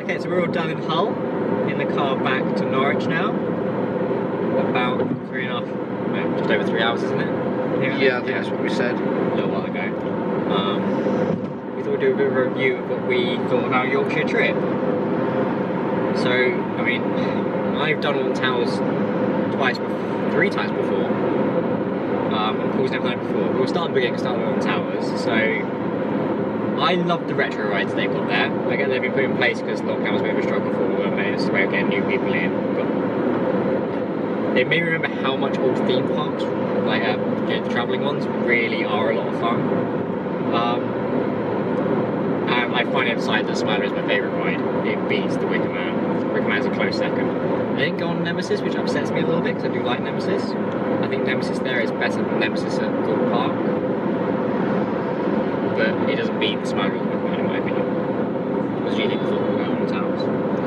Okay, so we're all done in Hull, in the car back to Norwich now. About 3.5, just over 3 hours, isn't it? Yeah, I think that's what we said. A little while ago. We thought we'd do a bit of a review of what we thought of our Yorkshire trip. So, I mean, I've done Alton Towers 3 times before. And Paul's never done it before. We'll start at the beginning, start with Alton Towers. So, I love the retro rides they've got there. I get they've been put in place because lockdown was a bit of a struggle for all of them. It's a way of getting new people in. But it made me remember how much old theme parks, like the travelling ones, really are a lot of fun. And I finally decided that Smiler is my favourite ride. It beats the Wicker Man. Wicker Man's a close second. I didn't go on Nemesis, which upsets me a little bit because I do like Nemesis. I think Nemesis there is better than Nemesis at Thorpe Park. But it doesn't beat the Smiler or the Wicker Man in my opinion. What do you think of Alton Towers?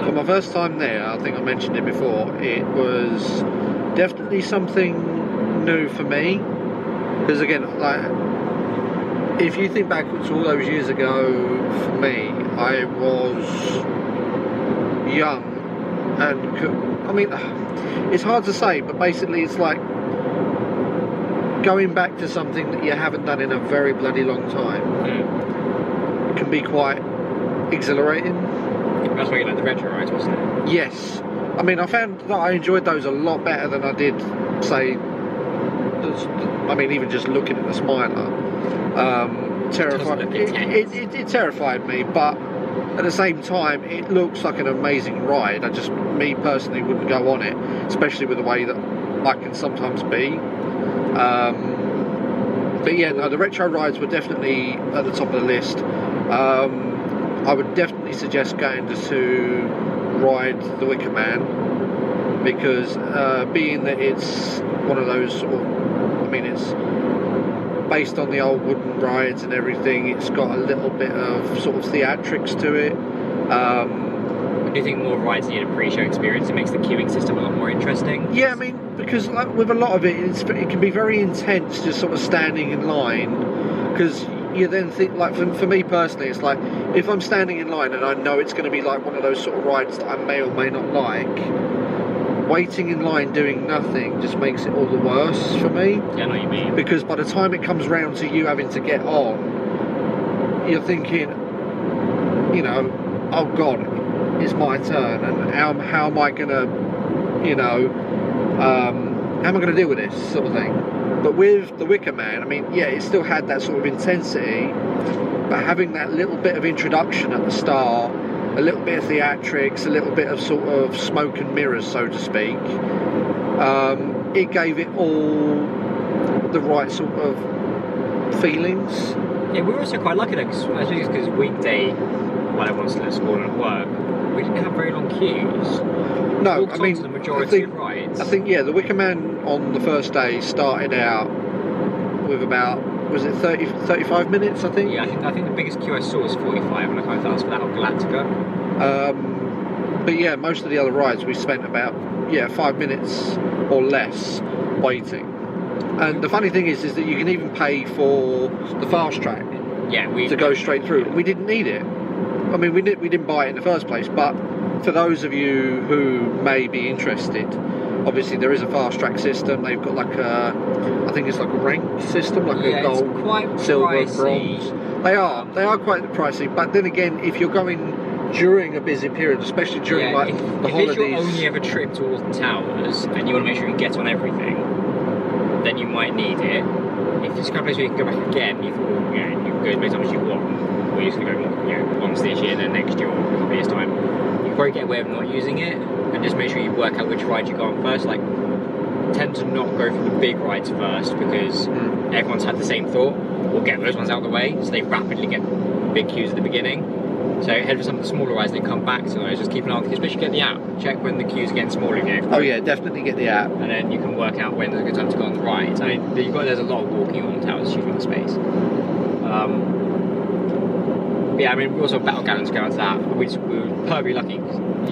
For my first time there, I think I mentioned it before, it was definitely something new for me. Because again, like, if you think back to all those years ago, for me, I was young and I mean, it's hard to say, but basically it's like going back to something that you haven't done in a very bloody long time. It can be quite exhilarating. That's why you like the retro rides, wasn't it? Yes. I mean, I found that I enjoyed those a lot better than I did, say, I mean, even just looking at the Smiler. It terrified me, but at the same time, it looks like an amazing ride. Me personally wouldn't go on it, especially with the way that I can sometimes be. But yeah, no, the retro rides were definitely at the top of the list. I would definitely suggest going to ride the Wicker Man, because being that it's one of those sort of, I mean, it's based on the old wooden rides and everything, it's got a little bit of sort of theatrics to it. Do you think more rides need a pre-show experience? It makes the queuing system a lot more interesting? Yeah, I mean, because like with a lot of it, it can be very intense just sort of standing in line, because you then think, like for me personally, it's like if I'm standing in line and I know it's going to be like one of those sort of rides that I may or may not like, waiting in line doing nothing just makes it all the worse for me. Yeah, I know what you mean. Because by the time it comes round to you having to get on, you're thinking, you know, oh God, it's my turn, and how am I gonna, you know, how am I gonna deal with this sort of thing? But with the Wicker Man, I mean, yeah, it still had that sort of intensity, but having that little bit of introduction at the start, a little bit of theatrics, a little bit of sort of smoke and mirrors, so to speak, it gave it all the right sort of feelings. Yeah, we were also quite lucky though, because weekday, while everyone's still at school and at work, we didn't have very long queues. No, I mean, the majority of rides. I think, yeah, the Wicker Man on the first day started out with about, was it 35 minutes, I think? Yeah, I think the biggest queue I saw was 45, and I can't tell us for that on Galactica. But yeah, most of the other rides we spent about 5 minutes or less waiting. And the funny thing is that you can even pay for the fast track. Yeah, to go straight through. We didn't need it. I mean, we didn't buy it in the first place, but for those of you who may be interested, obviously there is a fast track system. They've got like a, I think it's like a rank system, like a gold, it's quite silver, pricey. bronze. They are quite pricey, but then again, if you're going during a busy period, especially during the holidays. If it's your only ever trip to Alton Towers and you want to make sure you get on everything, then you might need it. If it's a place where you can go back again, you thought, well, you know, you can go as many times as you want, or you're just going to go, you know, once this year, then next year, or a couple of years' time, you can probably get away with not using it, and just make sure you work out which ride you go on first. Like, tend to not go for the big rides first, because everyone's had the same thought. We'll get those ones out of the way, so they rapidly get big queues at the beginning. So head for some of the smaller rides and then come back to those. Just keep an eye on, especially get the app. Check when the queues are getting smaller again. Oh yeah, definitely get the app. And then you can work out when there's a good time to go on the rides. I mean, there's a lot of walking on towers, huge amount of space. Yeah, I mean, we also have battle gallons going to that. We were perfectly lucky.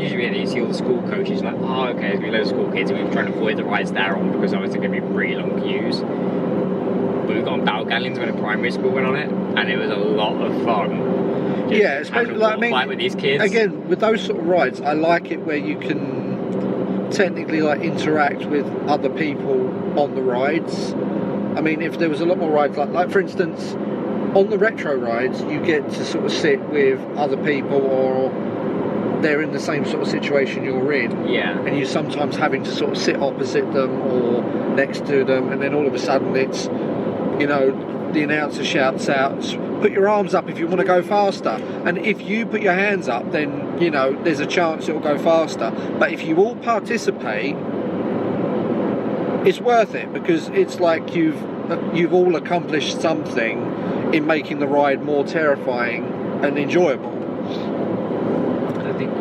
Usually you see all the school coaches like, oh, okay, there's going to be loads of school kids, and we were trying to avoid the rides they're on because otherwise they're going to be really long queues. But we got on battle gallons when a primary school went on it, and it was a lot of fun. Yeah, having especially a like fight with these kids. Again, with those sort of rides, I like it where you can technically like interact with other people on the rides. I mean, if there was a lot more rides, like for instance, on the retro rides, you get to sort of sit with other people, or they're in the same sort of situation you're in. Yeah. And you're sometimes having to sort of sit opposite them or next to them, and then all of a sudden it's, you know, the announcer shouts out, put your arms up if you want to go faster. And if you put your hands up, then, you know, there's a chance it'll go faster. But if you all participate, it's worth it, because it's like you've all accomplished something in making the ride more terrifying and enjoyable.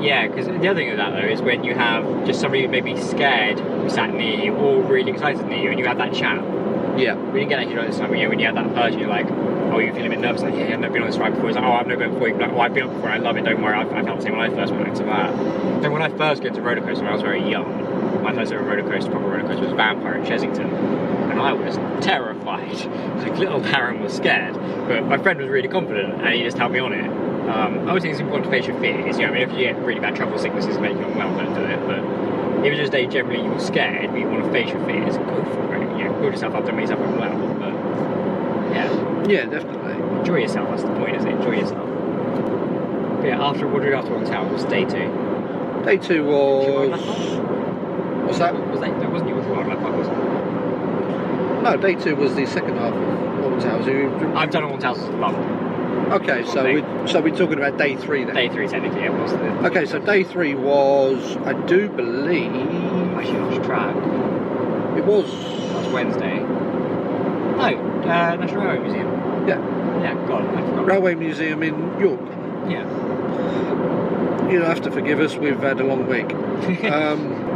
Yeah, because the other thing with that though is when you have just somebody who may be scared who sat near you or really excited near you, and you have that chat. Yeah. We didn't get that here this time, but when you have that person, you're like, oh, you're feeling a bit nervous, like, yeah, I've never been on this ride before. It's like, oh, I've never been before. You're like, oh, I've been on before, I love it, don't worry, I felt the same when I first went into that. So when I first got into roller coaster, when I was very young, my first ever proper roller coaster was Vampire in Chesington. And I was terrified. Like, little Darren was scared, but my friend was really confident, and he just helped me on it. I always think it's important to face your fears. You know, I mean, if you get really bad travel sicknesses and make you unwell, don't do it. But if it's just that generally you're scared, but you want to face your fears, go for it. You know, build yourself up, don't make yourself unwell. But yeah, yeah, definitely. Enjoy yourself. That's the point, isn't it? Enjoy yourself. But yeah, what did we do after Long Tower? Was day 2. Day 2 was. What's that? That wasn't your wildlife park, was it? No, day 2 was the second half of Long Towers. I've done Long Towers as long. Okay, so we're talking about day 3 then. Day 3 technically, it was. Okay, so day 3 was, I do believe. Actually, lost track. It was. That was Wednesday. No, National Railway Museum. Yeah. Yeah, God, I forgot. Railway Museum in York. Yeah. You'll have to forgive us, we've had a long week.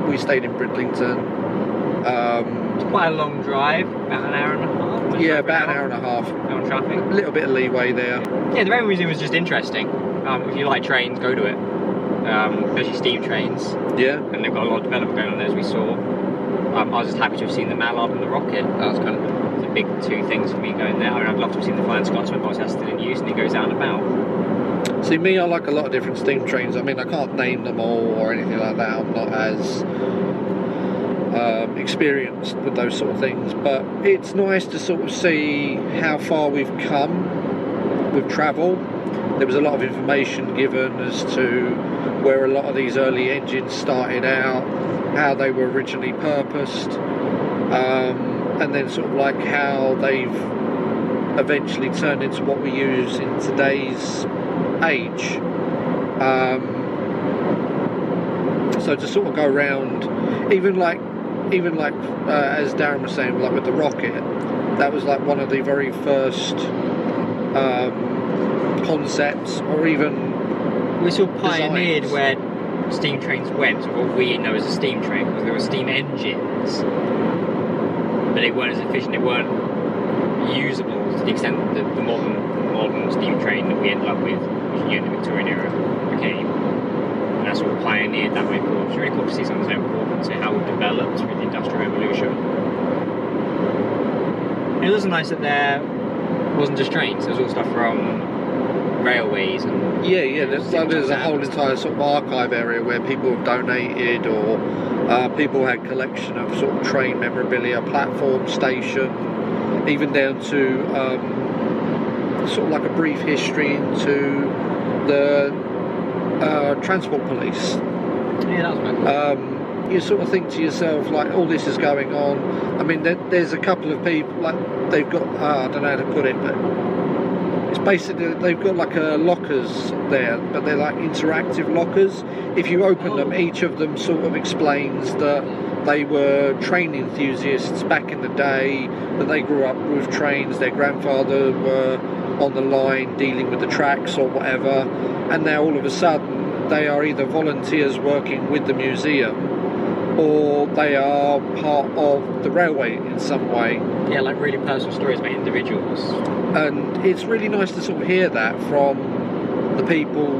We stayed in Bridlington. It's quite a long drive, about an hour and a half. Yeah, about an hour and a half. No traffic. A little bit of leeway there. Yeah, the Railway Museum was just interesting. If you like trains, go to it. Especially steam trains. Yeah. And they've got a lot of development going on there, as we saw. I was just happy to have seen the Mallard and the Rocket. That was kind of the big 2 things for me going there. I mean, I'd love to have seen the Flying Scotsman, but that's still in use and it goes out and about. See, me, I like a lot of different steam trains. I mean, I can't name them all or anything like that. I'm not as experienced with those sort of things, but it's nice to sort of see how far we've come with travel. There was a lot of information given as to where a lot of these early engines started out, how they were originally purposed, and then sort of like how they've eventually turned into what we use in today's age. So to sort of go around, even like as Darren was saying, like with the Rocket, that was like one of the very first concepts, or even we sort of pioneered designs. where steam trains went, or what we know as a steam train, because there were steam engines, but they weren't as efficient, they weren't usable to the extent that the modern steam train that we ended up with, which in the Victorian era became. And that's what we pioneered that way forward. It's really cool to see something so important to how we developed through the Industrial Revolution. It was nice that there wasn't just trains, there was all stuff from railways and there's a whole entire sort of archive area where people have donated, or people had collection of sort of train memorabilia, platform, station, even down to sort of like a brief history into the transport police. Yeah, that was quite cool. You sort of think to yourself, like, all this is going on. I mean, there's a couple of people, like, they've got, I don't know how to put it, but it's basically, they've got like lockers there, but they're like interactive lockers. If you open them, each of them sort of explains that they were train enthusiasts back in the day, that they grew up with trains, their grandfather were on the line dealing with the tracks or whatever, and now all of a sudden they are either volunteers working with the museum, or they are part of the railway in some way. Yeah, like really personal stories about individuals. And it's really nice to sort of hear that from the people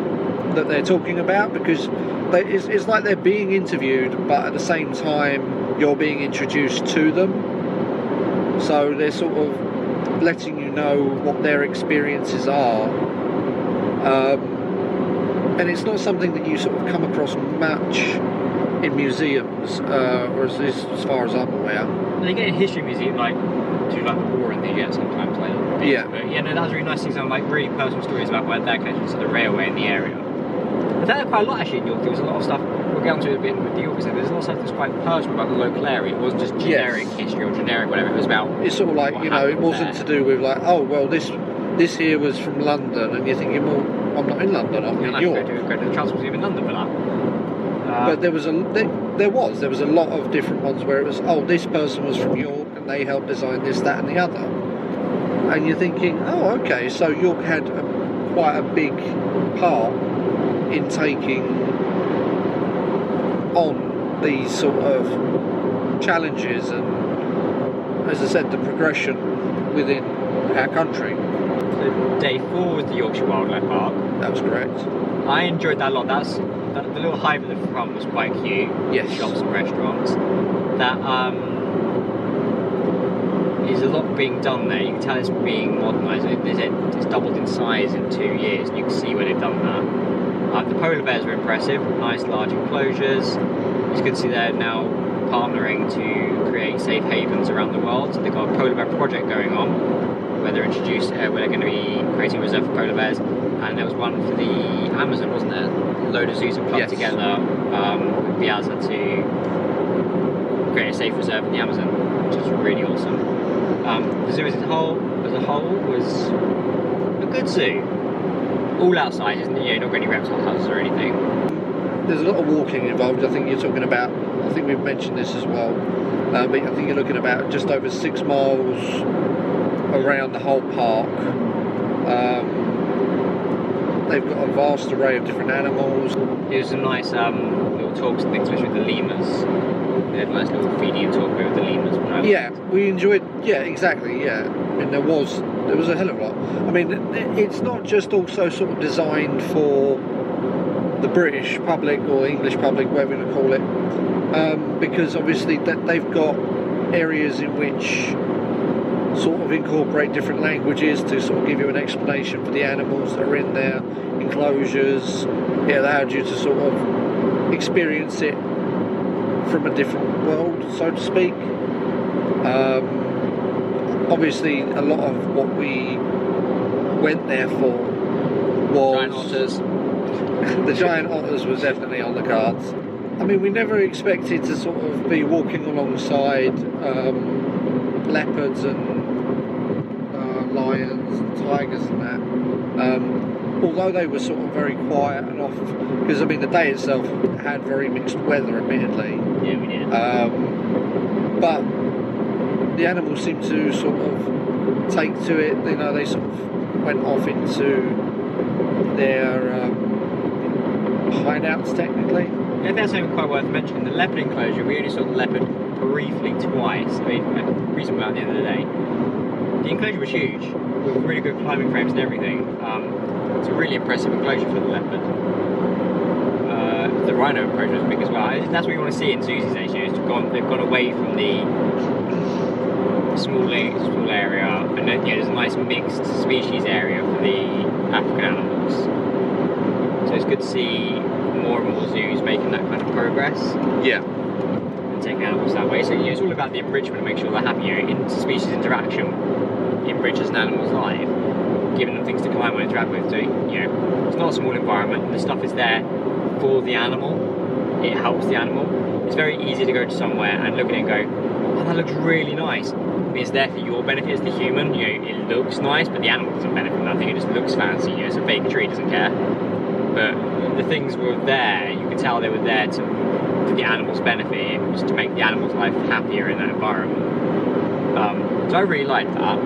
that they're talking about, because it's like they're being interviewed, but at the same time you're being introduced to them. So they're sort of letting you know what their experiences are. And it's not something that you sort of come across much in museums, or at least as far as I'm aware. And you get in history museum, like do like the war and things, yeah, sometimes like. Yeah. But yeah, no, that was a really nice thing. Some like really personal stories about where their connections to the railway in the area. But that had quite a lot actually in York. There was a lot of stuff. We'll get onto it a bit with the York. There's a lot of stuff that's quite personal about the local area. It wasn't just generic history or generic whatever. It was about. It's sort of like, you know, it wasn't to do with like, oh well, this here was from London, and you're thinking, well, I'm not in London, I'm in York. Go to the Transport Museum in London for that. But there was a lot of different ones where it was, oh, this person was from York and they helped design this, that, and the other. And you're thinking, oh, okay, so York had quite a big part in taking on these sort of challenges and, as I said, the progression within our country. So day 4 was the Yorkshire Wildlife Park. That was correct. I enjoyed that a lot. The little hive at the front was quite cute. Yes. Shops and restaurants. That is a lot being done there. You can tell it's being modernised. It's doubled in size in 2 years, and you can see where they've done that. The polar bears were impressive. Nice large enclosures. It's good to see they're now partnering to create safe havens around the world. So they've got a polar bear project going on, where they're going to be creating a reserve for polar bears. And there was one for the Amazon, wasn't there? A load of zoos have clubbed together with Piazza to create a safe reserve in the Amazon, which is really awesome. The zoo as a whole was a good zoo. All outside, isn't it? You're not got any reptile houses or anything. There's a lot of walking involved. I think you're talking about, I think we've mentioned this as well, but I think you're looking about just over 6 miles around the whole park. They've got a vast array of different animals. It was some nice little talks and things, especially with the lemurs. They had a nice little feeding and talk with the lemurs. We enjoyed. Yeah, exactly. Yeah, I mean there was a hell of a lot. I mean, it's not just also sort of designed for the British public or English public, whatever you want to call it, because obviously they've got areas in which sort of incorporate different languages to sort of give you an explanation for the animals that are in their enclosures. It allowed you to sort of experience it from a different world, so to speak. Obviously, a lot of what we went there for was giant otters. The giant otters was definitely on the cards. I mean, we never expected to sort of be walking alongside leopards and lions and tigers and that. Although they were sort of very quiet and off, because I mean the day itself had very mixed weather, admittedly. Yeah, we did. But the animals seemed to sort of take to it. You know, they sort of went off into their hideouts, technically. Yeah, that's something quite worth mentioning. The leopard enclosure, we only saw the leopard briefly twice. I mean, a reasonable amount at the end of the day. The enclosure was huge, with really good climbing frames and everything. It's a really impressive enclosure for the leopard. The rhino enclosure was big as well. That's what you want to see in zoos these days. They've gone away from the small area, and then, there's a nice mixed species area for the African animals. So it's good to see more and more zoos making that kind of progress. Yeah. And taking animals that way. So it's all about the enrichment and make sure they're happy. Interspecies interaction enriches an animal's life, giving them things to climb and interact with. So it's not a small environment. The stuff is there for the animal. It helps the animal. It's very easy to go to somewhere and look at it and go, oh, that looks really nice. It's there for your benefit as the human. It looks nice, but the animal doesn't benefit from nothing. It just looks fancy. It's a fake tree, doesn't care. But the things were there. You could tell they were there for the animal's benefit, just to make the animal's life happier in that environment. So I really liked that.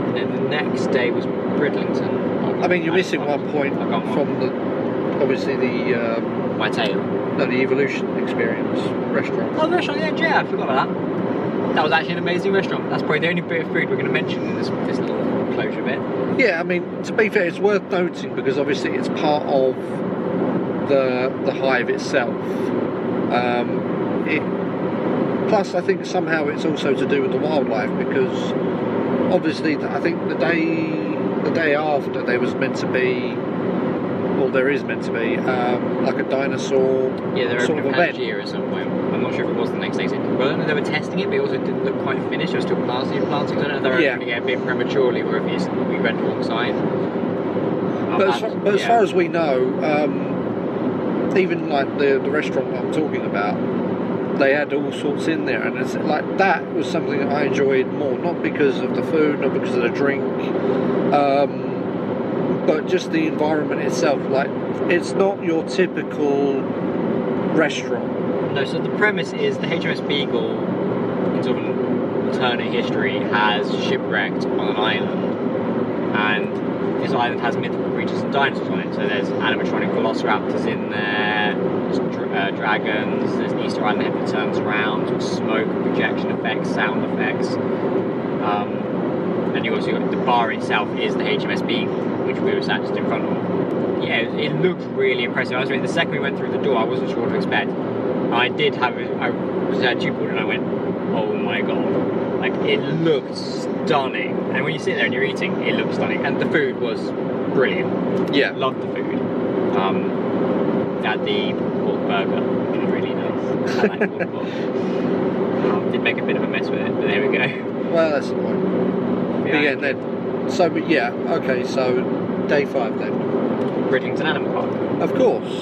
And then the next day was Bridlington. I mean, you're missing one point from the my tail. No, the Evolution Experience restaurant. Oh, the restaurant, yeah, I forgot about that. That was actually an amazing restaurant. That's probably the only bit of food we're going to mention in this little closure bit. Yeah, I mean, to be fair, it's worth noting because obviously it's part of the hive itself. Plus, I think somehow it's also to do with the wildlife because obviously I think the day the day after there was meant to be, well, there is meant to be like a dinosaur Yeah, they're sort of opening event. Pangaea at some point. I'm not sure if it was the next day. Well, I don't know, they were testing it, but it also didn't look quite finished. There was still planting. I don't know if they were Yeah. opening it a bit prematurely or if we went alongside. But as far as we know, even like the restaurant I'm talking about, they had all sorts in there, and it's like that was something that I enjoyed more, not because of the food, not because of the drink, but just the environment itself. Like, it's not your typical restaurant. No, so the premise is the HMS Beagle, in sort of an alternate history, has shipwrecked on an island, and this island has mythical creatures and dinosaurs on it. So there's animatronic velociraptors in there, there's dragons, there's an Easter Island head that turns around, with smoke, projection effects, sound effects. And you also got the bar itself is the HMS Beagle, which we were sat just in front of. Yeah, it looked really impressive. The second we went through the door, I wasn't sure what to expect. I was at Jupiter and I went, oh my god. Like, it looked stunning. And when you sit there and you're eating, it looked stunning. And the food was brilliant. Yeah. Loved the food. Had the pork burger, which was really nice. I like pork pork. Did make a bit of a mess with it, but there we go. Well, that's the point. But yeah, then, so okay, so day 5 then. Bridlington Animal Park. Of course.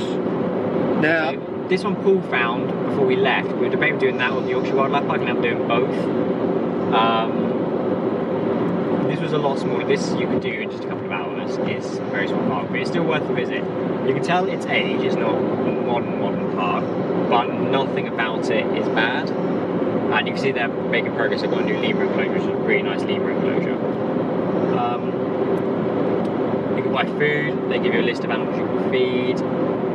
Now, So, this one Paul found before we left. We were debating doing that or the Yorkshire Wildlife Park, and I'm doing both. This was a lot smaller. This you could do in just a couple of hours. It's a very small park, but it's still worth a visit. You can tell its age. It's not a modern park, but nothing about it is bad. And you can see they're making progress. They've got a new lemur enclosure, which is a really nice lemur enclosure. You can buy food. They give you a list of animals you can feed.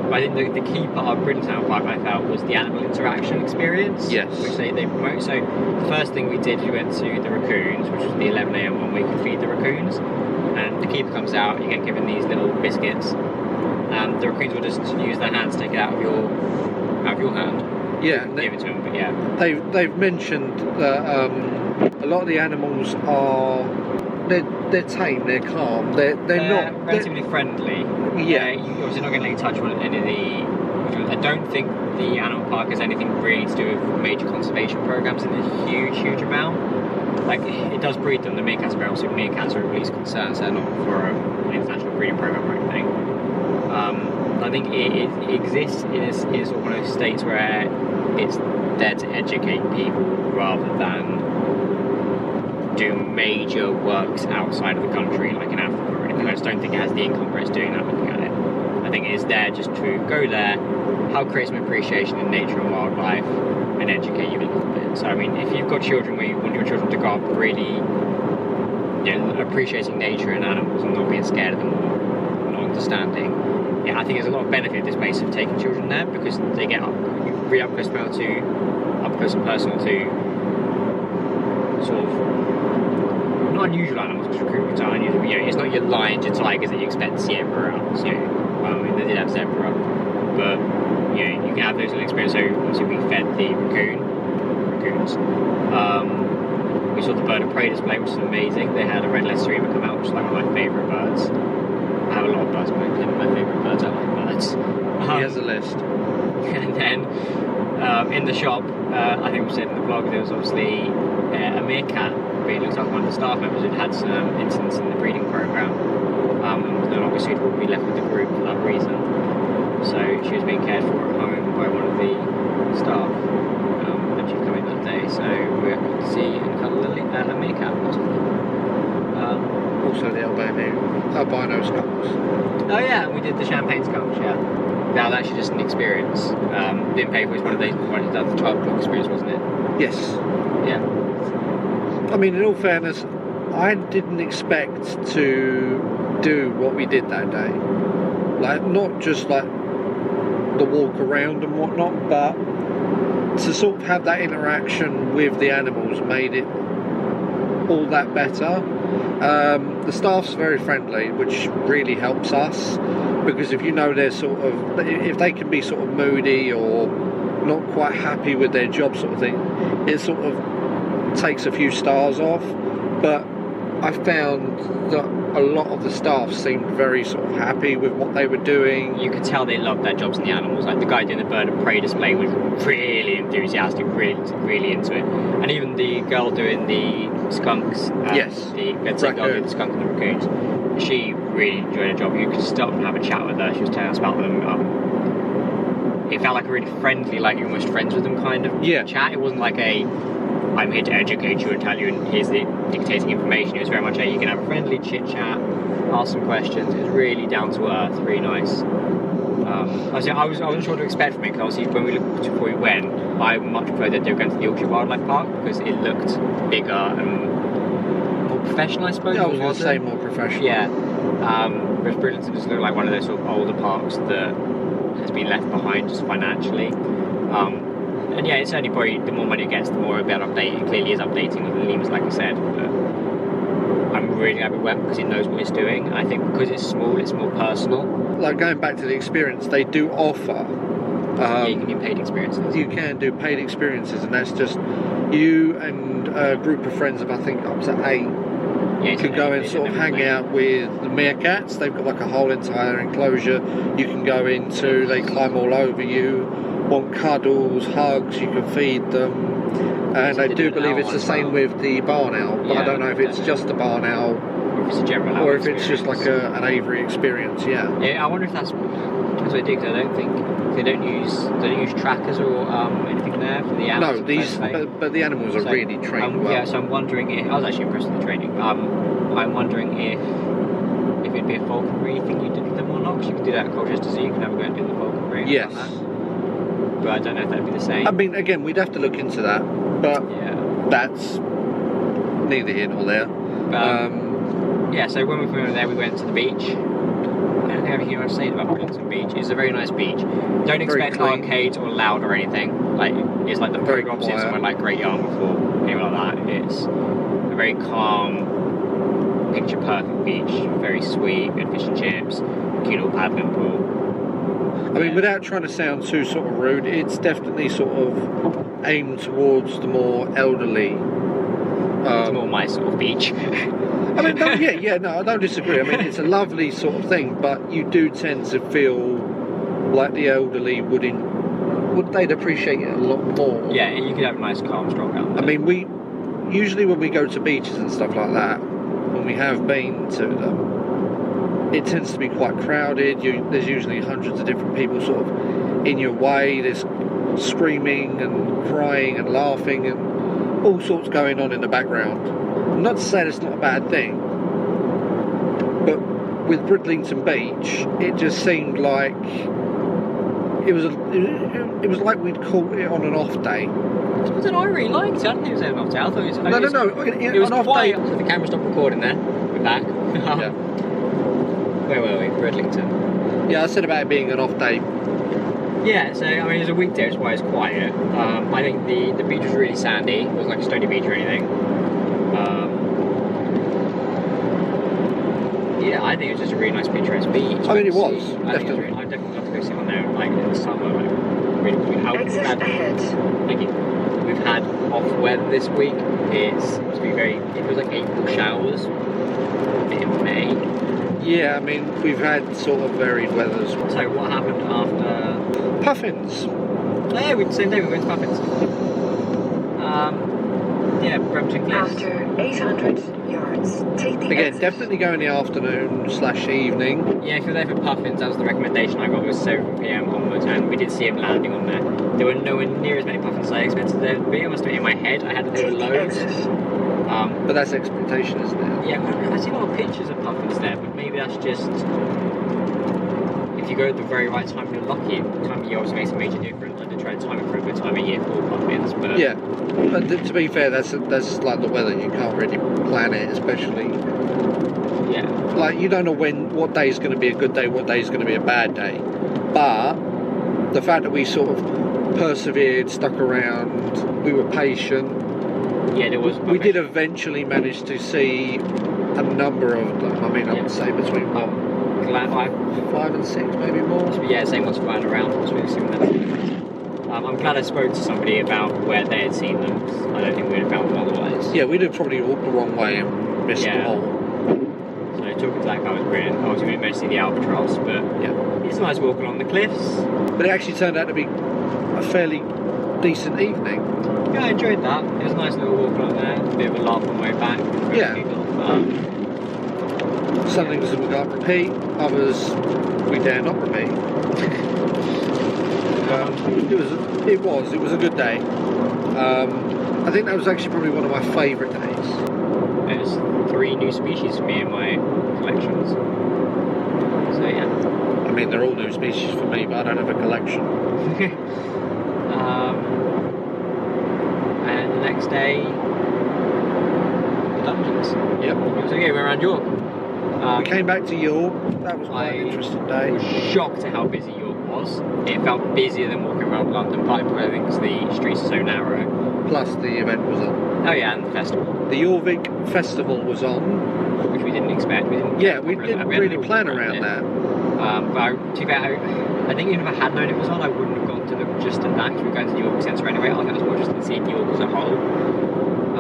But I think the key part of Bridlington Park, I felt, was the animal interaction experience. Yes. Which they promote. So the first thing we did, we went to the raccoons, which was the 11 a.m. one where you could feed the raccoons. And the keeper comes out, you get given these little biscuits. And the raccoons will just use their hands, take it out of your hand. yeah, Give it to them, but yeah. they've mentioned that a lot of the animals are they're tame, they're calm, they're not relatively friendly. Yeah. You're obviously not going to let you touch one any of the. I don't think the animal park has anything really to do with major conservation programs in a huge amount. Like, it does breed them. The meerkats are also meerkats are at least concerned, so they're not for an international breeding program or anything. I think it exists in sort of one of those states where it's there to educate people rather than do major works outside of the country, like in Africa or anything. I just don't think it has the income for it's doing that looking at it. I think it is there just to go there, help create some appreciation in nature and wildlife, and educate you a little bit. So, I mean, if you've got children where you want your children to grow up really, appreciating nature and animals and not being scared of them or not understanding, I think there's a lot of benefit this place of taking children there because they get really up close and personal to sort of not unusual animals because raccoons are unusual. It's not your lions, your tigers that you expect to see everywhere else. I mean, they did have zebra, but you can have those little experiences. So obviously we fed the raccoons. We saw the bird of prey display, which is amazing. They had a red-legged streamer come out, which is like one of my favourite birds. I have a lot of birds, but my favourite birds are like birds. he has a list. And then in the shop, I think we said in the vlog, there was obviously a meerkat being looked after one of the staff members who'd had some incidents in the breeding programme and was no longer suitable to be left with the group for that reason. So she was being cared for at home by one of the staff and she'd come in that day. So we were able to see and cuddle a meerkat. Also the albino skunks. Oh yeah, we did the champagne skunks, yeah. That was actually just an experience. Didn't pay for it, was one of those the 12 o'clock experience, wasn't it? Yes. Yeah. I mean, in all fairness, I didn't expect to do what we did that day. Like, not just like the walk around and whatnot, but to sort of have that interaction with the animals made it all that better. The staff's very friendly, which really helps us, because if they're sort of, if they can be sort of moody or not quite happy with their job sort of thing, it sort of takes a few stars off. But I found that a lot of the staff seemed very sort of happy with what they were doing. You could tell they loved their jobs and the animals. Like the guy doing the bird of prey display was really enthusiastic, really into it. And even the girl doing the skunks, Yes. the girl doing the skunk and the raccoons, she really enjoyed her job. You could stop and have a chat with her. She was telling us about them. It felt like a really friendly, like you're almost friends with them kind of chat. It wasn't like I'm here to educate you and tell you, and here's the dictating information. It was very much you can have a friendly chit chat, ask some questions. It was really down to earth, really nice. I wasn't sure what to expect from it, because obviously when we looked before we went, I much preferred that they were going to the Yorkshire Wildlife Park because it looked bigger and more professional, I suppose. Yeah, I was going to say more professional. Yeah. Whereas Bridlington just looked like one of those sort of older parks that has been left behind just financially. And yeah, it's only probably the more money it gets, the more it'll be able to update. It clearly is updating with the lemurs, like I said. But I'm really glad we went because it knows what it's doing. And I think because it's small, it's more personal. Like going back to the experience, they do offer. Yeah, you can do paid experiences. You can do paid experiences, and that's just you and a group of friends of I think up to 8. Yeah, you can go and sort of hang out with the meerkats. They've got like a whole entire enclosure you can go into. They climb all over you. Want cuddles, hugs, you can feed them. And I do believe it's the same with the barn owl, but I don't know if it's just a barn owl or if it's a general owl, or if it's just like an aviary experience. Yeah, I wonder if that's what they do, because I don't think they don't use trackers or anything there for the animals. No, but the animals are really trained well. Yeah, so I'm wondering if I was actually impressed with the training. I'm wondering if it'd be a falconry thing you did with them or not, because you can do that at Colchester Zoo. You can have a go and do the falconry. Yes. But I don't know if that'd be the same. I mean, again, we'd have to look into that, but that's neither here nor there. So when we went there, we went to the beach. I don't think I have anything to say about Bridlington Beach. It's a very nice beach. Don't expect arcades or loud or anything. Like it's like the very opposite somewhere like Great Yarmouth or anything like that. It's a very calm, picture perfect beach. Very sweet, good fish and chips, cute little paddling pool. I mean, without trying to sound too sort of rude, it's definitely sort of aimed towards the more elderly. It's more my sort of beach. I mean, no, I don't disagree. I mean, it's a lovely sort of thing, but you do tend to feel like the elderly they'd appreciate it a lot more. Yeah, you could have a nice calm stroke out there. I mean, we usually when we go to beaches and stuff like that, when we have been to them, it tends to be quite crowded. There's usually hundreds of different people sort of in your way. There's screaming and crying and laughing and all sorts going on in the background. Not to say that's not a bad thing, but with Bridlington Beach, it just seemed like it was like we'd caught it on an off day. I really liked it. I didn't think it was an off day. I thought it was. No. It was quiet. So the camera stopped recording there. We're back. Yeah. Where were we? Bridlington. Yeah, I said about it being an off day. Yeah, so I mean, it was a weekday, that's why it's quiet. I think the beach was really sandy. It wasn't like a stony beach or anything. I think it was just a really nice picturesque beach. I mean, it was. I'd definitely love to go sit on there, like in the summer. Like, really, Exit ahead. Thank you. We've had off weather this week. It was like April showers in May. Yeah, I mean, we've had sort of varied weathers. So what happened after? Puffins. Oh, yeah, same day we went to Puffins. Brampton Cliffs. After 800 yards, take the Again, exit. definitely go in the afternoon/evening. Yeah, if you're there for Puffins, that was the recommendation I got, was 7 PM onwards, and we did see him landing on there. There were nowhere near as many Puffins as I expected there to be. I must admit, in my head, I had that there were Take the loads. exit. But that's expectation, isn't it? Yeah, I've seen a lot of pictures of Puffins there, but maybe that's just... If you go at the very right time, you're lucky. Time of year always makes a major difference. Like, to try and time it for a good time of year for Puffins, but... Yeah, but to be fair, that's like the weather. You can't really plan it, especially... Yeah. Like, you don't know what day is going to be a good day, what day is going to be a bad day. But the fact that we sort of persevered, stuck around, we were patient. Yeah, there was... We did eventually manage to see a number of them. I mean, I would say between Glad 5 and 6, maybe more. Yeah, same ones flying around. I'm glad I spoke to somebody about where they had seen them. I don't think we'd have found them otherwise. Yeah, we'd have probably walked the wrong way and missed them all. So talking to that guy was brilliant. Obviously, we went to see the albatross, but Yeah. it's nice walking along the cliffs. But it actually turned out to be a fairly decent evening. Yeah, I enjoyed that. It was a nice little walk along there. A bit of a laugh on the way back. Yeah. People. Some things that we can't repeat, others we dare not repeat. It was a good day. I think that was actually probably one of my favourite days. There's 3 new species for me in my collections. So yeah. I mean, they're all new species for me, but I don't have a collection. And the next day, the dungeons. Yep. So yeah, we're around York. We came back to York. That was quite an interesting day. I was shocked at how busy York was. It felt busier than walking around London, partly because I think the streets are so narrow. Plus, the event was on. Oh yeah, and the festival. The Jorvik Festival was on. Which we didn't expect. We didn't really plan around that. But to be fair, I think even if I had known it was on, I wouldn't have gone to look just at that, because we were going to the York Centre anyway. I was more interested in seeing York as a whole.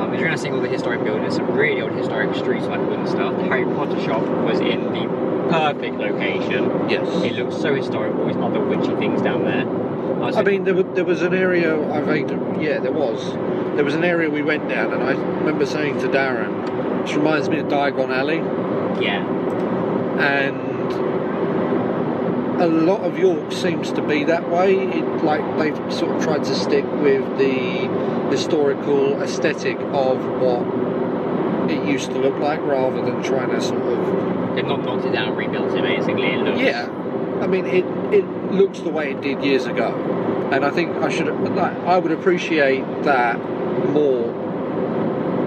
If you're going to see all the historic buildings, some really old historic streets like wooden stuff. The Harry Potter shop was in the perfect location. Yes. It looked so historic, all these other witchy things down there. I mean, there was an area, there was an area we went down, and I remember saying to Darren, which reminds me of Diagon Alley. Yeah. And a lot of York seems to be that way. They've sort of tried to stick with the historical aesthetic of what it used to look like, rather than trying to sort of... They've not knocked it down and rebuilt it, basically. It looks... Yeah. I mean, it looks the way it did years ago. And I think I would appreciate that more,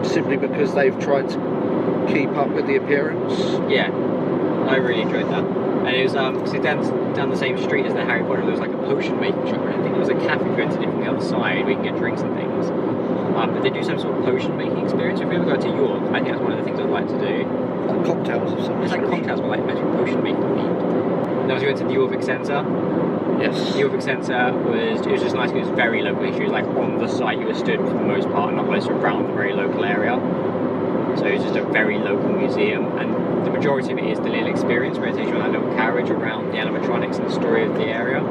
simply because they've tried to keep up with the appearance. Yeah, I really enjoyed that. And it was because down the same street as the Harry Potter, there was like a potion making shop, and I think there was a cafe rented from the other side where you can get drinks and things. But they do some sort of potion making experience. If we ever go to York, I think that's one of the things I'd like to do. Like cocktails or something. It's like cocktails, but like potion making themed. Then we went to the Jorvik Centre. Yes. The Jorvik Centre was just nice because it was very local. It was like on the site you were stood for the most part, not like around the very local area. So it's just a very local museum, and the majority of it is the little experience where it takes you on that little carriage around the animatronics and the story of the area.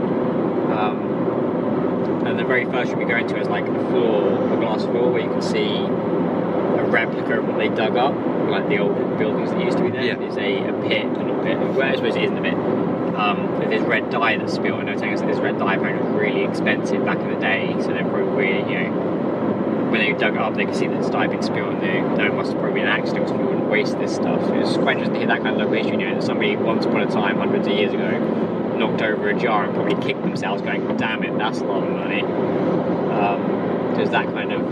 And the very first room you go into is like a glass floor where you can see a replica of what they dug up, like the old buildings that used to be there. Yeah. There's a pit, well, I suppose it isn't a pit. There's red dye that's spilled, and they're telling us that this red dye apparently was really expensive back in the day, so they're probably, when they dug it up, they could see that it's dye had been spilled, and it must have probably been an accident, so we wouldn't waste this stuff. So it's quite interesting to hear that kind of local history, that somebody once upon a time, hundreds of years ago, knocked over a jar and probably kicked themselves going, damn it, that's a lot of money. There's that kind of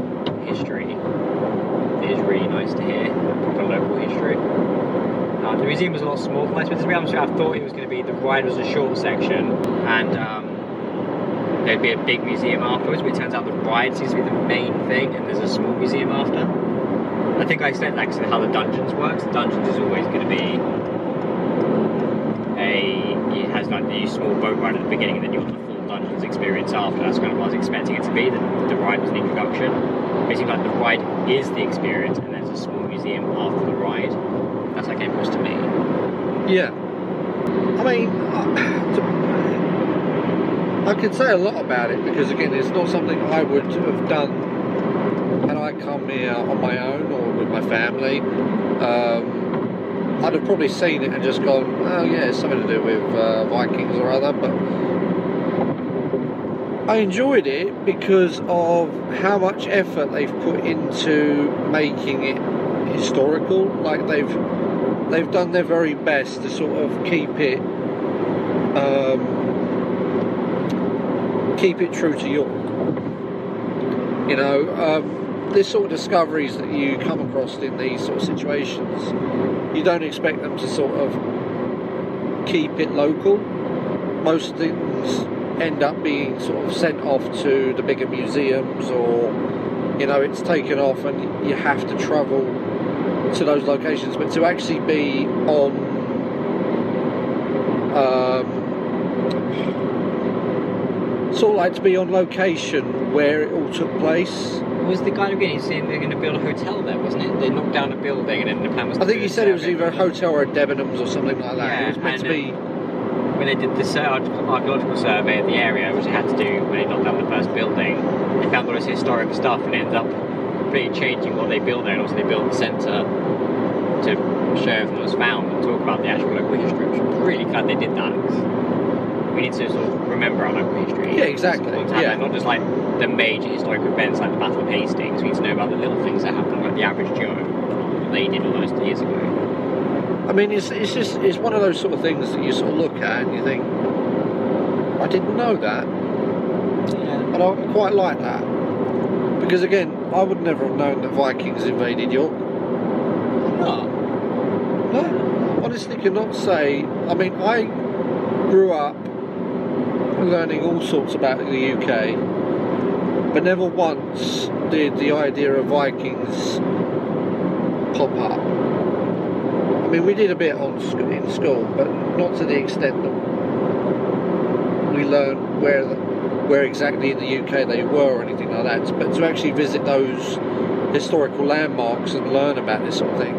history. It is really nice to hear, proper local history. The museum was a lot smaller than I expected to be. I thought it was going to be, the ride was a short section, and there'd be a big museum afterwards, but it turns out the ride seems to be the main thing, and there's a small museum after. I think I explained that because of how the dungeons works. The dungeons is always going to be it has like the small boat ride at the beginning, and then you have the full dungeons experience after. That's kind of what I was expecting it to be. The ride was an introduction. Basically, like the ride is the experience, and there's a small museum after the ride. That's how it came across to me. Yeah. I mean, I could say a lot about it, because again, it's not something I would have done had I come here on my own or with my family. I'd have probably seen it and just gone, oh yeah, it's something to do with Vikings or other, but I enjoyed it because of how much effort they've put into making it historical. Like they've done their very best to sort of keep it true to York. This sort of discoveries that you come across in these sort of situations, you don't expect them to sort of keep it local. Most things end up being sort of sent off to the bigger museums, or it's taken off and you have to travel to those locations. But to actually be on sort of like to be on location where it all took place, Was the guy again? He's saying they're going to build a hotel there, wasn't it? They knocked down a building and then the plan was. I think he said it was either a hotel or a Debenhams or something like that. Yeah, It was meant to be. When they did the archaeological survey of the area, which they had to do when they knocked down the first building, they found all this historic stuff and ended up completely changing what they built there. And also, they built the centre to show everything that was found and talk about the actual local history. Which I'm really glad they did that. We need to sort of remember our local history. Yeah, exactly. Yeah. Not just like the major historic events like the Battle of Hastings. We need to know about the little things that happen, like the average Joe, what they did all those years ago. I mean, it's one of those sort of things that you sort of look at and you think, I didn't know that. Yeah. And I quite like that. Because again, I would never have known that Vikings invaded York. No. No. Honestly, cannot say. I mean, I grew up learning all sorts about the UK, but never once did the idea of Vikings pop up. I mean, we did a bit in school, but not to the extent that we learned where exactly in the UK they were or anything like that. But to actually visit those historical landmarks and learn about this sort of thing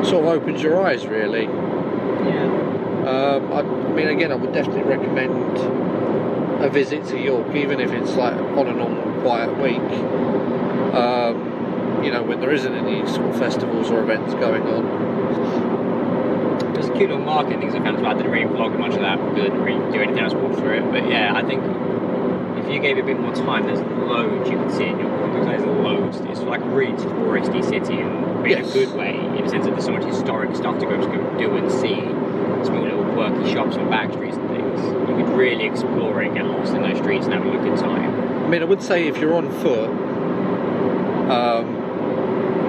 sort of opens your eyes, really. Yeah. I mean, again, I would definitely recommend a visit to York, even if it's like on a normal quiet week. You know, when there isn't any sort of festivals or events going on. There's cute little market things I found as well. I didn't really vlog much of that because I didn't really do anything else, walk through it. But yeah, I think if you gave it a bit more time, there's loads you can see in York. There's loads. It's like a really touristy city in a good way, in the sense that there's so much historic stuff to go do and see. Small little quirky shops and back streets and things. You could really explore it and get lost in those streets and have a good time. I mean, I would say if you're on foot,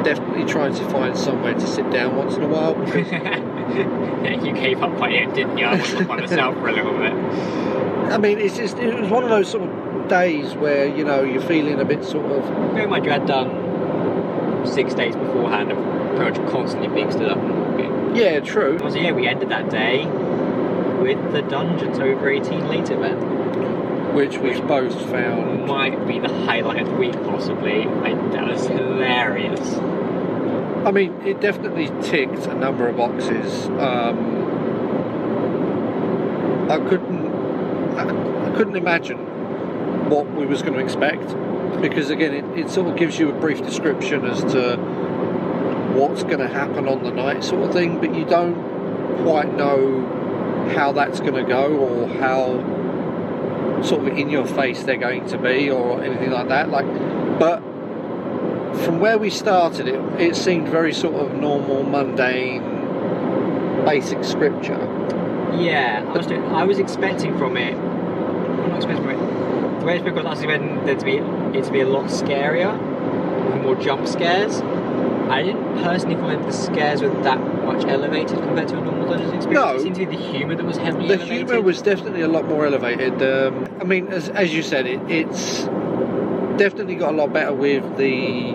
definitely trying to find somewhere to sit down once in a while. Yeah, you gave up by it, didn't you? I went by myself for a little bit. I mean, it was one of those sort of days where, you know, you're feeling a bit sort of... Bear in mind, you had done 6 days beforehand of pretty much constantly being stood up and walking. Yeah, true. So yeah, we ended that day with the Dungeons Over 18 Late event. Which we both found... Might be the highlight of the week, possibly. That was hilarious. I mean, it definitely ticked a number of boxes. I couldn't imagine what we was going to expect, because again, it sort of gives you a brief description as to what's going to happen on the night, sort of thing, but you don't quite know how that's going to go or how sort of in your face they're going to be or anything like that. But from where we started, it seemed very sort of normal, mundane, basic scripture. Yeah, I was expecting from it. I'm not expecting from it. The way it's been last event, it to be a lot scarier, with more jump scares. I didn't personally find the scares were that much elevated compared to a normal Dungeons experience. No. It seemed to be the humour that was heavily The elevated. humour was definitely a lot more elevated. I mean, as you said, it's definitely got a lot better with the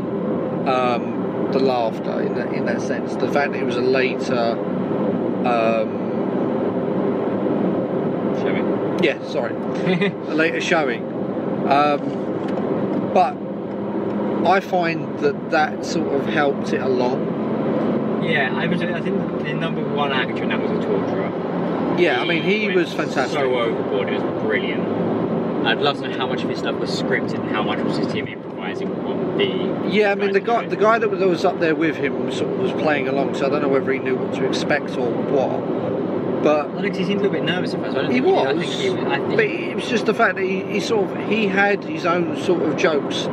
laughter in that sense. The fact that it was a later showing. Yeah, sorry, a later showing. But I find that sort of helped it along. Yeah, I think the number one actor in that was a torturer. Yeah, I mean, he was fantastic. So overboard, it was brilliant. I'd love to know how much of his stuff was scripted and how much was just him improvising on the... Yeah, I mean, the guy that was up there with him sort of was playing along, so I don't know whether he knew what to expect or what. But I think he seemed a little bit nervous at first. But he was. But it was just the fact that he had his own sort of jokes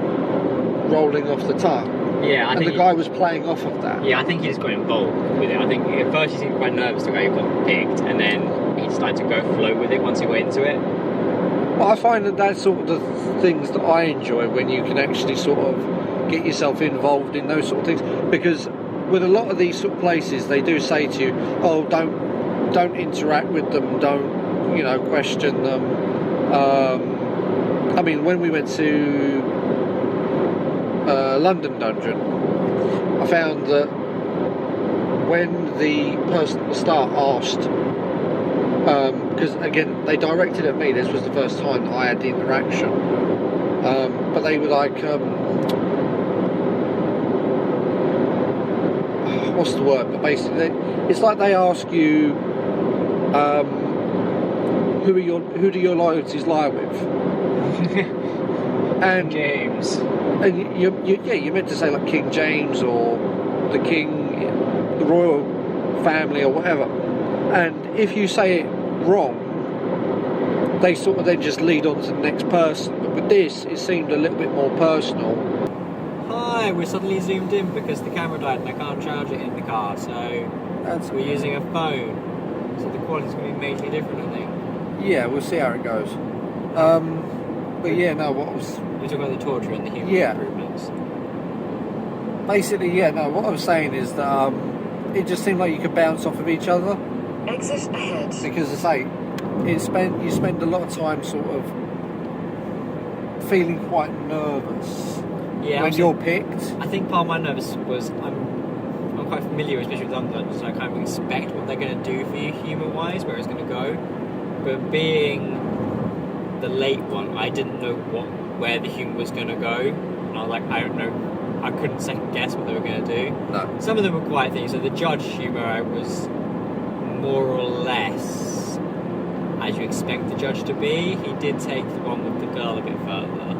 rolling off the tongue. Yeah, and the guy was playing off of that. Yeah, I think he just got involved with it. I think at first he seemed quite nervous the guy who got picked, and then he started to go flow with it once he went into it. But I find that that's sort of the things that I enjoy, when you can actually sort of get yourself involved in those sort of things. Because with a lot of these sort of places, they do say to you, "Oh, don't interact with them, don't, you know, question them." I mean, when we went to London Dungeon, I found that when the person at the start asked, because again they directed at me, this was the first time that I had the interaction, But they were like, what's the word? But basically, it's like they ask you, who do your loyalties lie with? And James. And you're meant to say like King James or the King, the royal family or whatever. And if you say it wrong, they sort of then just lead on to the next person. But with this, it seemed a little bit more personal. Hi, we're suddenly zoomed in because the camera died and I can't charge it in the car, so we're using a phone. So the quality's going to be majorly different, I think. Yeah, we'll see how it goes. But yeah, no, what was... We're talking about the torture and the human improvements. Basically, yeah, no, what I was saying is that it just seemed like you could bounce off of each other. Exit ahead. Because, as I say, you spend a lot of time sort of feeling quite nervous when you're picked. I think part of my nervous was I'm quite familiar, especially with Untitled, so I kind of expect what they're going to do for you humour-wise, where it's going to go. But being the late one, I didn't know where the humour was going to go, and I was like, I don't know. I couldn't second guess what they were going to do. No. Some of them were quite things. So the judge humour, I was more or less as you expect the judge to be. He did take the one with the girl a bit further.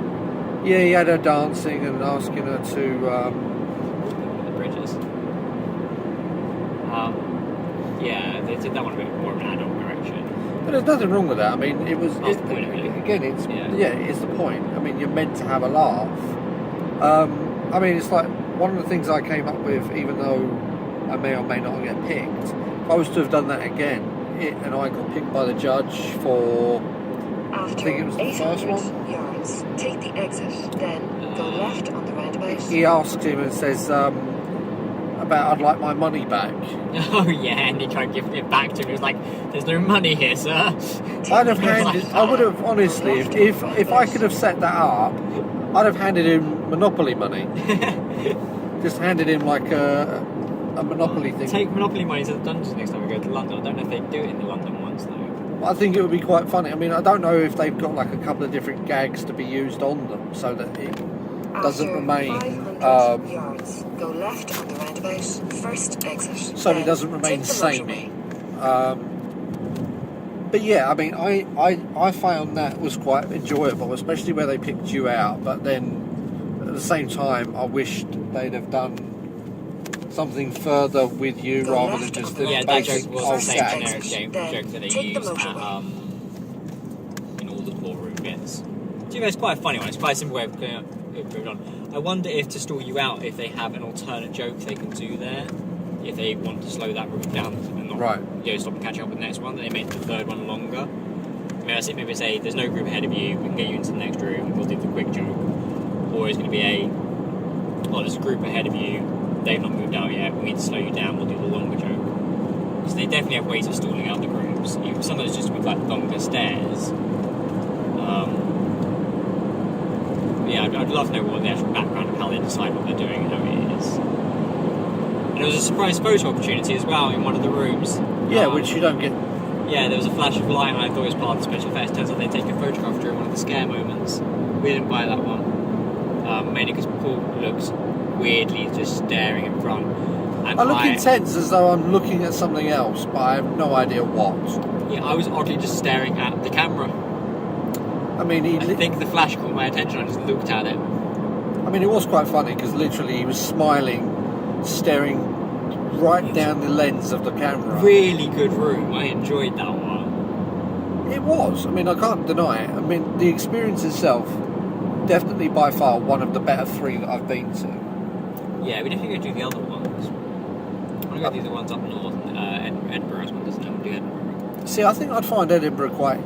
Yeah, he had her dancing and asking her to... the bridges. Yeah, they did that one a bit more of an adult direction. But there's nothing wrong with that. I mean, it was... That's the point, really. Again, it's the point. I mean, you're meant to have a laugh. I mean, it's like one of the things I came up with, even though I may or may not get picked, if I was to have done that again, and I got picked by the judge for... I think it was the first one. Yards, take the exit, then go left on the roundabout. He asked him and says about I'd like my money back. Oh yeah, and he tried giving it back to him. He was like, "There's no money here, sir." I'd have handed. I would have honestly, if I could have set that up, I'd have handed him Monopoly money. Just handed him like a Monopoly thing. Take Monopoly money to the dungeons next time we go to London. I don't know if they do it in the London ones though. I think it would be quite funny. I mean, I don't know if they've got like a couple of different gags to be used on them, so that it doesn't remain. 500 yards, go left on the roundabout. First exit. So it doesn't remain samey. But yeah, I mean, I found that was quite enjoyable, especially where they picked you out. But then at the same time, I wished they'd have done something further with you rather than just the that basic joke was the old same gags. generic joke that they use in all the ballroom bits. To be honest, it's quite a funny one. It's quite a simple way of moving on. I wonder if to stall you out, if they have an alternate joke they can do there, if they want to slow that room down and not stop and catch up with the next one, then they make the third one longer. Maybe say there's no group ahead of you, we can get you into the next room, we'll do the quick joke. Or it's going to be there's a group ahead of you, they've not moved out yet, we need to slow you down, we'll do the longer joke. Because they definitely have ways of stalling out the groups. Sometimes just with like longer stairs. I'd love to know what the actual background of how they decide what they're doing and how it is. And there was a surprise photo opportunity as well in one of the rooms. Yeah, which you don't get. Yeah, there was a flash of light and I thought it was part of the special effects. Turns out they take a photograph during one of the scare moments. We didn't buy that one. Mainly because Paul looks weirdly just staring in front. And I look intense as though I'm looking at something else, but I have no idea what. Yeah, I was oddly just staring at the camera. I mean, I think the flash caught my attention. I just looked at it. I mean, it was quite funny because literally he was smiling, staring right down the lens of the camera. Really good room. I enjoyed that one. It was. I mean, I can't deny it. I mean, the experience itself, definitely by far one of the better 3 that I've been to. Yeah, we definitely go do the other ones. I want to go do the ones up north. Edinburgh is one, doesn't it? We'll do Edinburgh. See, I think I'd find Edinburgh quite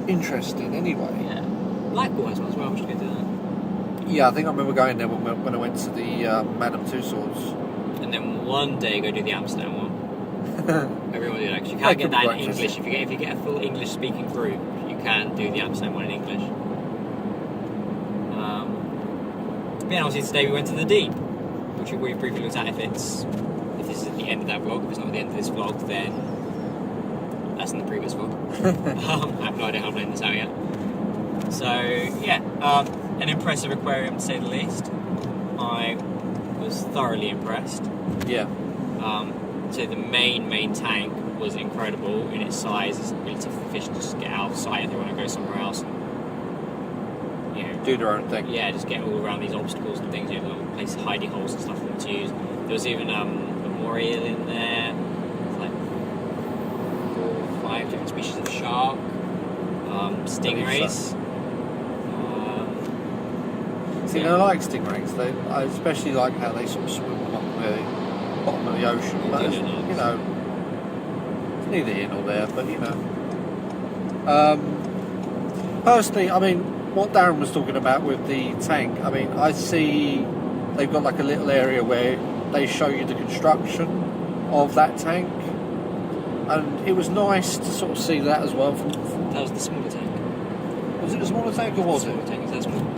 interesting anyway. Yeah. Blackpool has one as well, we should go do that. Yeah, I think I remember going there when I went to the Madame Tussauds. And then one day go do the Amsterdam one. Everyone do that, because you can't get that in English. If you get a full English speaking group, you can do the Amsterdam one in English. But obviously today we went to the Deep, which we briefly looked at. If this is at the end of that vlog, if it's not at the end of this vlog, then that's in the previous vlog. I have no idea how I'm laying this out yet. So yeah, an impressive aquarium to say the least. I was thoroughly impressed. Yeah. So the main tank was incredible in its size. It's really tough for fish to just get out of sight if they want to go somewhere else. Do their own thing. Yeah, just get all around these obstacles and things. Little places, hidey holes and stuff for them to use. There was even a moor eel in there. Like 4 or 5 different species of shark. Stingrays. See, I like stingrays. I especially like how they sort of swim along the bottom of the ocean. But it's neither here nor there. But personally, I mean, what Darren was talking about with the tank. I mean, I see they've got like a little area where they show you the construction of that tank, and it was nice to sort of see that as well. That was the smaller tank. Was it the smaller tank or was it? Smaller tank. Is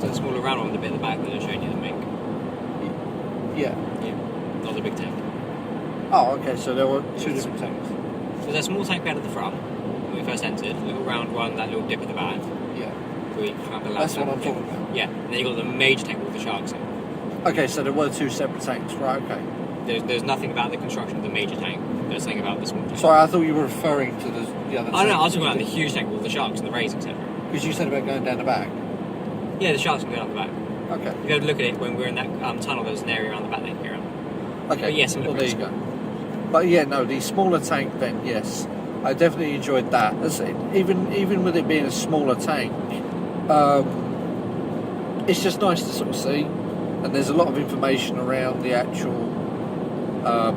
that smaller round one, the bit at the back that they're showing you the make? Yeah. Yeah. Not the big tank. Oh, okay. So there were 2 different tanks. So there's a small tank bed at the front when we first entered. A little round one, that little dip at the back. Yeah. That's what I'm talking about. Yeah. And then you got the major tank with the sharks in. Okay, so there were 2 separate tanks, right? Okay. There's nothing about the construction of the major tank. There's something about the small tank. Sorry, I thought you were referring to the other tank. Oh no, I was talking about the huge tank with the sharks and the rays, etc. Because you said about going down the back. Yeah, the sharks can go down the back. Okay. If you go to look at it, when we were in that tunnel, there was an area around the back they can go around. Okay. But yes, well, there you go. But yeah, no, the smaller tank then, yes. I definitely enjoyed that. Even with it being a smaller tank, it's just nice to sort of see. And there's a lot of information around the actual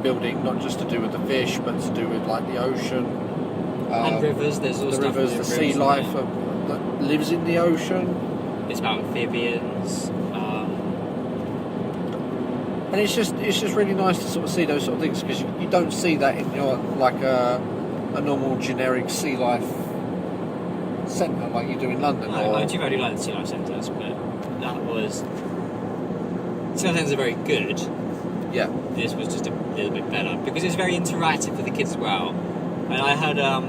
building, not just to do with the fish, but to do with like the ocean. And rivers, there's all the stuff rivers, the sea life that lives in the ocean. It's about amphibians. And it's just really nice to sort of see those sort of things, because you don't see that in your like a normal generic sea life centre like you do in London. I do like the sea life centres, but that was. Sea life centres are very good. Yeah. This was just a little bit better because it's very interactive for the kids as well. And I heard a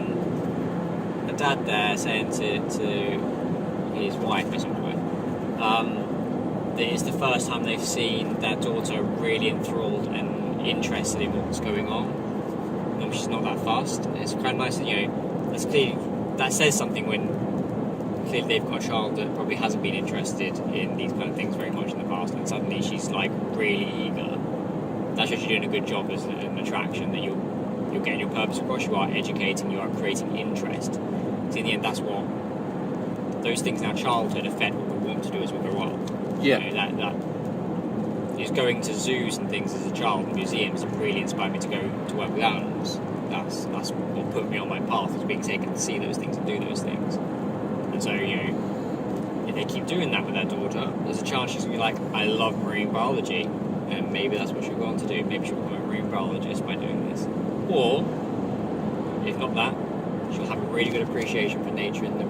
dad there saying to his wife, basically, that it's the first time they've seen their daughter really enthralled and interested in what's going on. And she's not that fast. It's kind of nice that, that's clearly, that says something when clearly they've got a child that probably hasn't been interested in these kind of things very much in the past, and suddenly she's like really eager. That shows you're doing a good job as an attraction, that you're getting your purpose across, you are educating, you are creating interest. So in the end, that's what those things in our childhood affect what we want to do as we grow up. Yeah. That is going to zoos and things as a child, and museums, have really inspired me to go to work with animals. That's what put me on my path, was being taken to see those things and do those things. And so, if they keep doing that with their daughter, there's a chance she's going to be like, I love marine biology, and maybe that's what she'll go on to do. Maybe she'll become a marine biologist by doing this. Or, if not that, she'll have a really good appreciation for nature and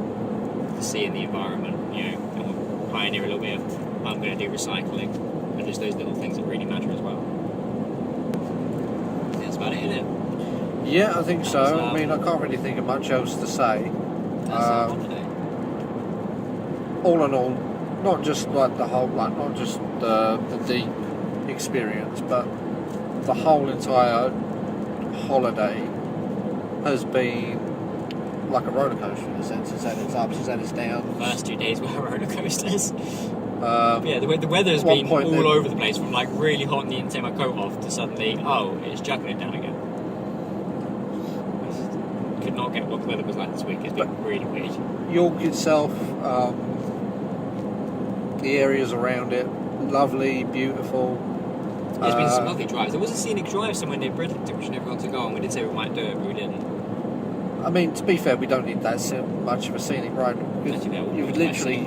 the sea and the environment, and will pioneer a little bit of, I'm going to do recycling, and just those little things that really matter as well. That's about it, isn't it? Yeah, I think so. I mean, I can't really think of much else to say. All in all, not just like the whole, like not just the deep experience, but the whole entire holiday has been like a roller coaster in a sense. It's had its ups, it's had its downs. The first 2 days were roller coasters. Yeah, the weather's been all over the place, from like really hot and needing to take my coat off to suddenly, it's chucking it down again. Could not get what the weather was like this week. It's been really weird. York itself, the areas around it, lovely, beautiful. There's been some lovely drives. There was a scenic drive somewhere near Bridlington which never got to go on. We did say we might do it, but we didn't. I mean, to be fair, we don't need that much of a scenic road. You would literally,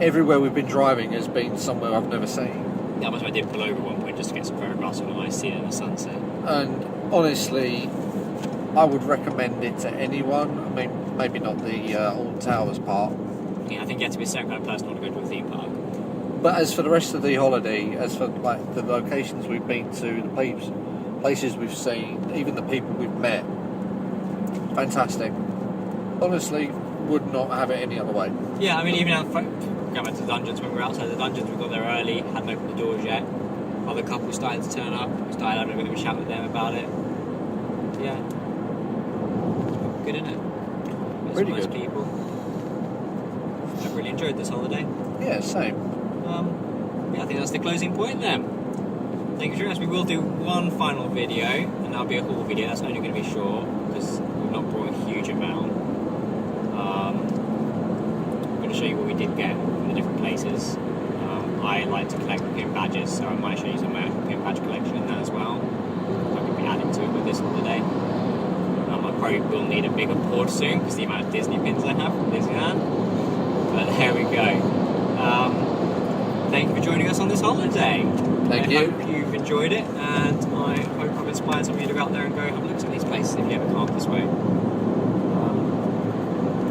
everywhere we've been driving has been somewhere I've never seen. Yeah, I did pull over at one point just to get some photographs of a nice scene in the sunset. And honestly, I would recommend it to anyone. I mean, maybe not the Alton Towers part. Yeah, I think you have to be a certain kind of person to go to a theme park. But as for the rest of the holiday, as for like the locations we've been to, the places we've seen, even the people we've met, fantastic. Honestly, would not have it any other way. Yeah, I mean, even going back to the dungeons, when we were outside the dungeons, we got there early, hadn't opened the doors yet. Other couples started to turn up, started having a bit of a chat with them about it. Yeah. Good, isn't it? There's Pretty nice good. people. I've really enjoyed this holiday. Yeah, same. Yeah, I think that's the closing point then. Thank you very much. We will do one final video, and that'll be a haul video. That's only going to be short, because we've not brought a huge amount. I'm going to show you what we did get from the different places. I like to collect pin badges, so I might show you some of my pin badge collection in that as well. I could be adding to it with this holiday. I probably will need a bigger board soon, because the amount of Disney pins I have from Disneyland. But there we go. Thank you for joining us on this holiday. Thank I you. hope you've enjoyed it, and I hope I've inspired some of you to go out there and go have a look at these places if you ever come up this way.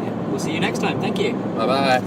Yeah, we'll see you next time. Thank you. Bye bye.